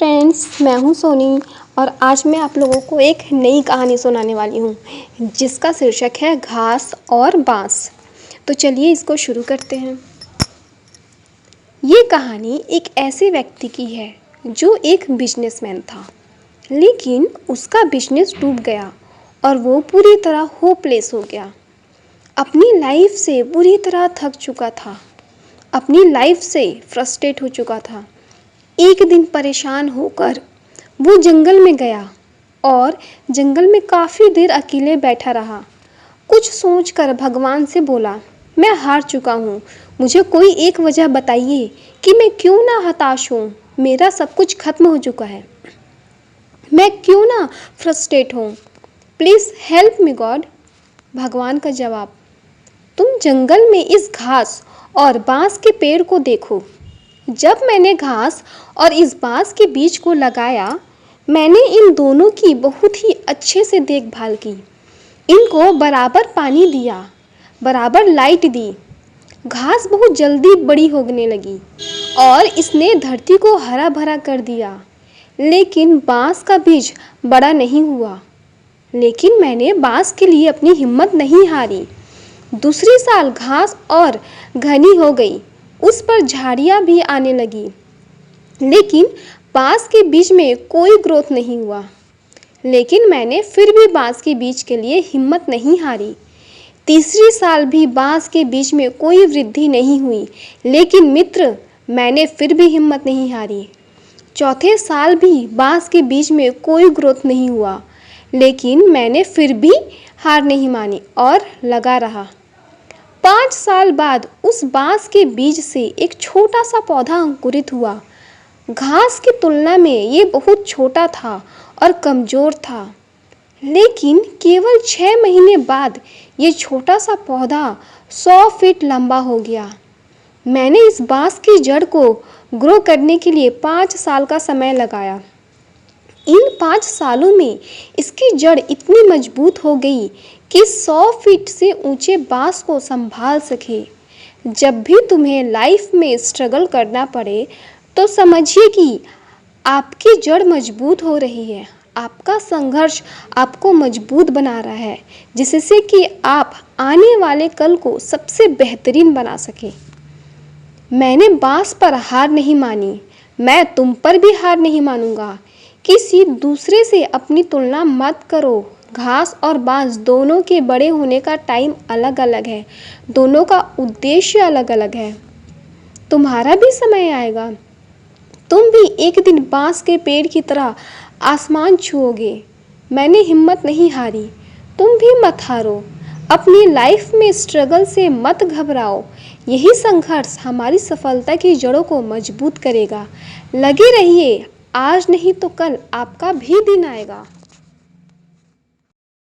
Friends, मैं हूं सोनी और आज मैं आप लोगों को एक नई कहानी सुनाने वाली हूं जिसका शीर्षक है घास और बांस। तो चलिए इसको शुरू करते हैं। ये कहानी एक ऐसे व्यक्ति की है जो एक बिजनेसमैन था, लेकिन उसका बिजनेस डूब गया और वो पूरी तरह होपलेस हो गया। अपनी लाइफ से बुरी तरह थक चुका था, अपनी लाइफ से फ्रस्ट्रेट हो चुका था। एक दिन परेशान होकर वो जंगल में गया और जंगल में काफ़ी देर अकेले बैठा रहा। कुछ सोचकर भगवान से बोला, मैं हार चुका हूँ, मुझे कोई एक वजह बताइए कि मैं क्यों ना हताश हूँ। मेरा सब कुछ खत्म हो चुका है, मैं क्यों ना फ्रस्ट्रेट हूँ। Please help me God. भगवान का जवाब, तुम जंगल में इस घास और बांस के पेड़ को देखो। जब मैंने घास और इस बांस के बीज को लगाया, मैंने इन दोनों की बहुत ही अच्छे से देखभाल की। इनको बराबर पानी दिया, बराबर लाइट दी। घास बहुत जल्दी बड़ी होने लगी और इसने धरती को हरा भरा कर दिया। लेकिन बांस का बीज बड़ा नहीं हुआ। लेकिन मैंने बांस के लिए अपनी हिम्मत नहीं हारी। दूसरी साल घास और घनी हो गई, उस पर झाड़ियाँ भी आने लगी, लेकिन बांस के बीज में कोई ग्रोथ नहीं हुआ। लेकिन मैंने फिर भी बांस के बीज के लिए हिम्मत नहीं हारी। तीसरी साल भी बांस के बीज में कोई वृद्धि नहीं हुई, लेकिन मित्र, मैंने फिर भी हिम्मत नहीं हारी। चौथे साल भी बांस के बीज में कोई ग्रोथ नहीं हुआ, लेकिन मैंने फिर भी हार नहीं मानी और लगा रहा। 5 साल बाद उस बांस के बीज से एक छोटा सा पौधा अंकुरित हुआ। घास की तुलना में ये बहुत छोटा था और कमज़ोर था, लेकिन केवल 6 महीने बाद ये छोटा सा पौधा 100 फीट लंबा हो गया। मैंने इस बांस की जड़ को ग्रो करने के लिए 5 साल का समय लगाया। इन 5 सालों में इसकी जड़ इतनी मजबूत हो गई कि 100 फीट से ऊंचे बांस को संभाल सके। जब भी तुम्हें लाइफ में स्ट्रगल करना पड़े तो समझिए कि आपकी जड़ मजबूत हो रही है। आपका संघर्ष आपको मजबूत बना रहा है, जिससे कि आप आने वाले कल को सबसे बेहतरीन बना सके। मैंने बांस पर हार नहीं मानी, मैं तुम पर भी हार नहीं मानूंगा। किसी दूसरे से अपनी तुलना मत करो। घास और बांस दोनों के बड़े होने का टाइम अलग अलग है, दोनों का उद्देश्य अलग अलग है। तुम्हारा भी समय आएगा, तुम भी एक दिन बांस के पेड़ की तरह आसमान छुओगे। मैंने हिम्मत नहीं हारी, तुम भी मत हारो। अपनी लाइफ में स्ट्रगल से मत घबराओ। यही संघर्ष हमारी सफलता की जड़ों को मजबूत करेगा। लगे रहिए, आज नहीं तो कल आपका भी दिन आएगा।